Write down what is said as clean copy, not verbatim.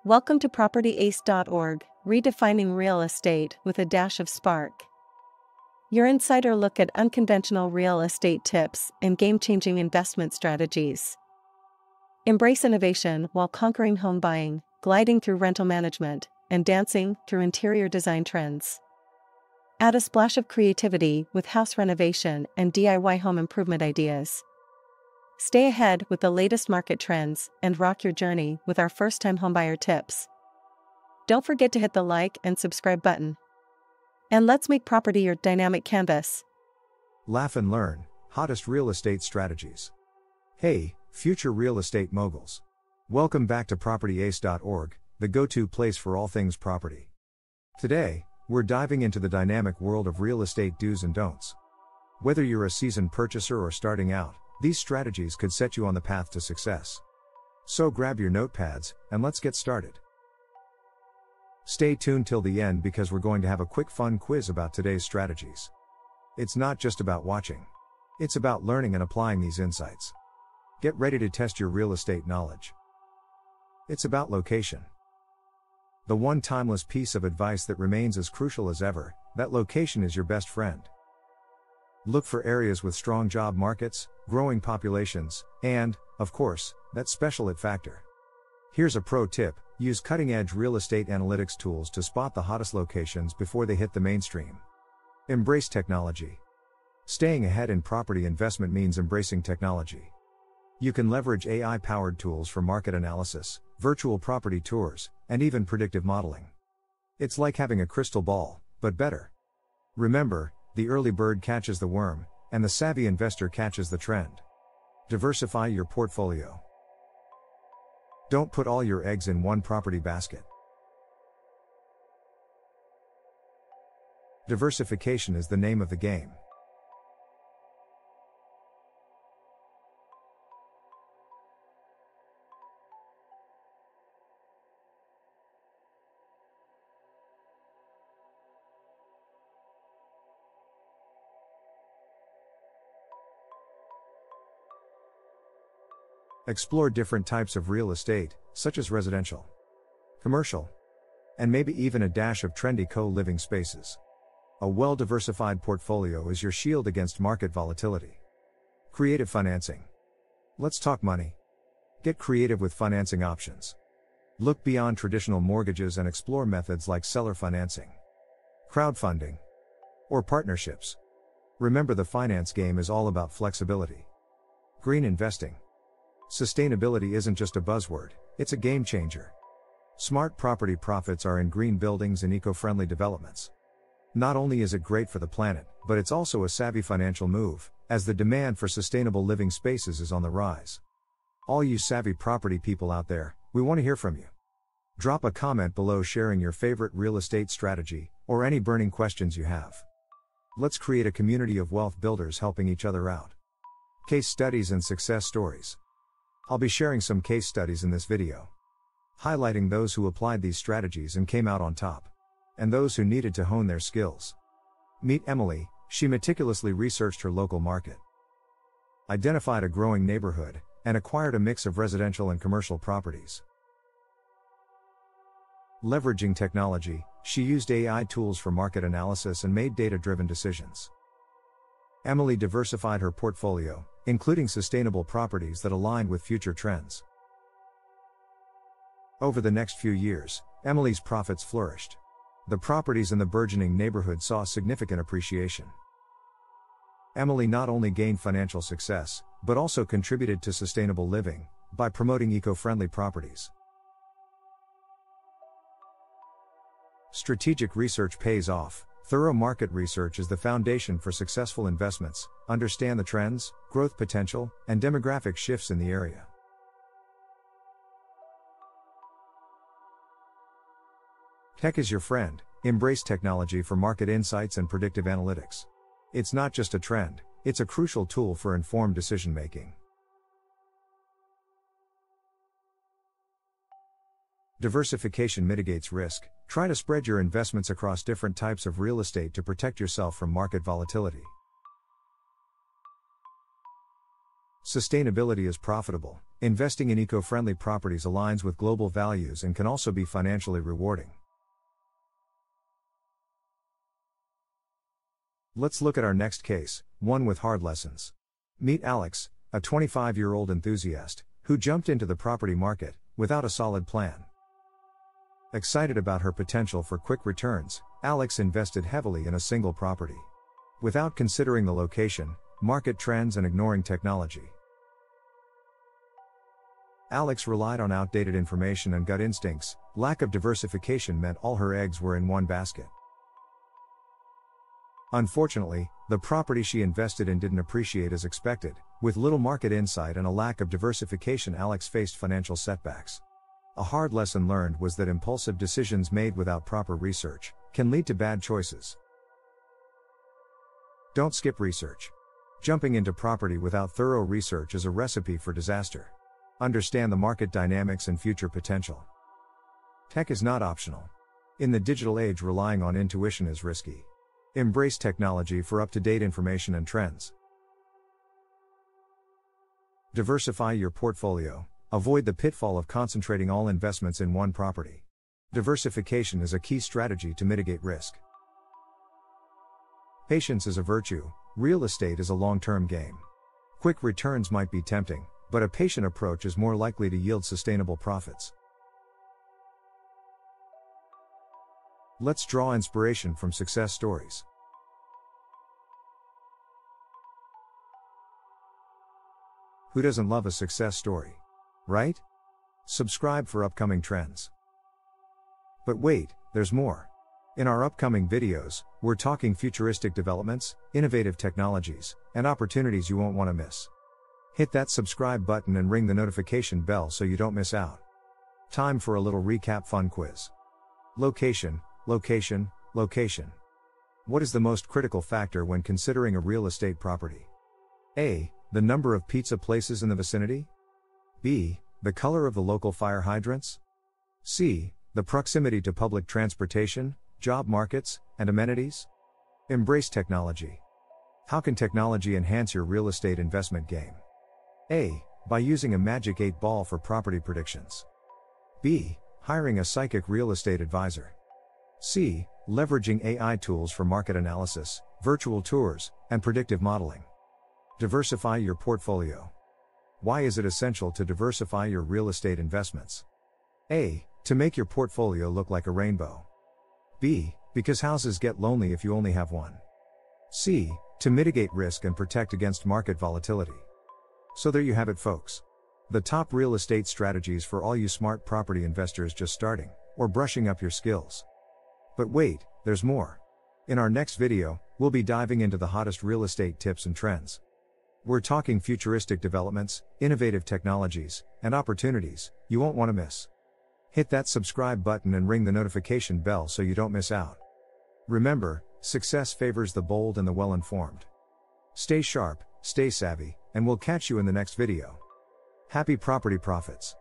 Welcome to PropertyAce.org, redefining real estate with a dash of spark. Your insider look at unconventional real estate tips and game-changing investment strategies. Embrace innovation while conquering home buying, gliding through rental management, and dancing through interior design trends. Add a splash of creativity with house renovation and DIY home improvement ideas. Stay ahead with the latest market trends and rock your journey with our first-time homebuyer tips. Don't forget to hit the like and subscribe button. And let's make property your dynamic canvas. Laugh and learn, hottest real estate strategies. Hey, future real estate moguls. Welcome back to PropertyAce.org, the go-to place for all things property. Today, we're diving into the dynamic world of real estate do's and don'ts. Whether you're a seasoned purchaser or starting out, these strategies could set you on the path to success. So grab your notepads, and let's get started. Stay tuned till the end because we're going to have a quick fun quiz about today's strategies. It's not just about watching. It's about learning and applying these insights. Get ready to test your real estate knowledge. It's about location. The one timeless piece of advice that remains as crucial as ever, that location is your best friend. Look for areas with strong job markets, growing populations, and, of course, that special it factor. Here's a pro tip: use cutting-edge real estate analytics tools to spot the hottest locations before they hit the mainstream. Embrace technology. Staying ahead in property investment means embracing technology. You can leverage AI-powered tools for market analysis, virtual property tours, and even predictive modeling. It's like having a crystal ball, but better. Remember, the early bird catches the worm, and the savvy investor catches the trend. Diversify your portfolio. Don't put all your eggs in one property basket. Diversification is the name of the game. Explore different types of real estate, such as residential, commercial, and maybe even a dash of trendy co-living spaces. A well-diversified portfolio is your shield against market volatility. Creative financing. Let's talk money. Get creative with financing options. Look beyond traditional mortgages and explore methods like seller financing, crowdfunding, or partnerships. Remember, the finance game is all about flexibility. Green investing. Sustainability isn't just a buzzword, it's a game changer. Smart property profits are in green buildings and eco-friendly developments. Not only is it great for the planet, but it's also a savvy financial move, as the demand for sustainable living spaces is on the rise. All you savvy property people out there, we want to hear from you. Drop a comment below sharing your favorite real estate strategy, or any burning questions you have. Let's create a community of wealth builders helping each other out. Case studies and success stories. I'll be sharing some case studies in this video, highlighting those who applied these strategies and came out on top, and those who needed to hone their skills. Meet Emily. She meticulously researched her local market, identified a growing neighborhood, and acquired a mix of residential and commercial properties. Leveraging technology, she used AI tools for market analysis and made data-driven decisions. Emily diversified her portfolio, including sustainable properties that aligned with future trends. Over the next few years, Emily's profits flourished. The properties in the burgeoning neighborhood saw significant appreciation. Emily not only gained financial success, but also contributed to sustainable living by promoting eco-friendly properties. Strategic research pays off. Thorough market research is the foundation for successful investments. Understand the trends, growth potential, and demographic shifts in the area. Tech is your friend. Embrace technology for market insights and predictive analytics. It's not just a trend, it's a crucial tool for informed decision making. Diversification mitigates risk. Try to spread your investments across different types of real estate to protect yourself from market volatility. Sustainability is profitable. Investing in eco-friendly properties aligns with global values and can also be financially rewarding. Let's look at our next case, one with hard lessons. Meet Alex, a 25-year-old enthusiast, who jumped into the property market without a solid plan. Excited about her potential for quick returns, Alex invested heavily in a single property. Without considering the location, market trends, and ignoring technology. Alex relied on outdated information and gut instincts. Lack of diversification meant all her eggs were in one basket. Unfortunately, the property she invested in didn't appreciate as expected. With little market insight and a lack of diversification, Alex faced financial setbacks. A hard lesson learned was that impulsive decisions made without proper research can lead to bad choices. Don't skip research. Jumping into property without thorough research is a recipe for disaster. Understand the market dynamics and future potential. Tech is not optional. In the digital age, relying on intuition is risky. Embrace technology for up-to-date information and trends. Diversify your portfolio. Avoid the pitfall of concentrating all investments in one property. Diversification is a key strategy to mitigate risk. Patience is a virtue. Real estate is a long-term game. Quick returns might be tempting, but a patient approach is more likely to yield sustainable profits. Let's draw inspiration from success stories. Who doesn't love a success story? Right? Subscribe for upcoming trends. But wait, there's more. In our upcoming videos, we're talking futuristic developments, innovative technologies, and opportunities you won't want to miss. Hit that subscribe button and ring the notification bell so you don't miss out. Time for a little recap fun quiz. Location, location, location. What is the most critical factor when considering a real estate property? A. The number of pizza places in the vicinity? B. The color of the local fire hydrants? C. The proximity to public transportation, job markets, and amenities? Embrace technology. How can technology enhance your real estate investment game? A. By using a magic 8 ball for property predictions. B. Hiring a psychic real estate advisor. C. Leveraging AI tools for market analysis, virtual tours, and predictive modeling. Diversify your portfolio. Why is it essential to diversify your real estate investments? A. To make your portfolio look like a rainbow. B. Because houses get lonely if you only have one. C. To mitigate risk and protect against market volatility. So there you have it, folks. The top real estate strategies for all you smart property investors just starting, or brushing up your skills. But wait, there's more. In our next video, we'll be diving into the hottest real estate tips and trends. We're talking futuristic developments, innovative technologies, and opportunities you won't want to miss. Hit that subscribe button and ring the notification bell so you don't miss out. Remember, success favors the bold and the well-informed. Stay sharp, stay savvy, and we'll catch you in the next video. Happy property profits!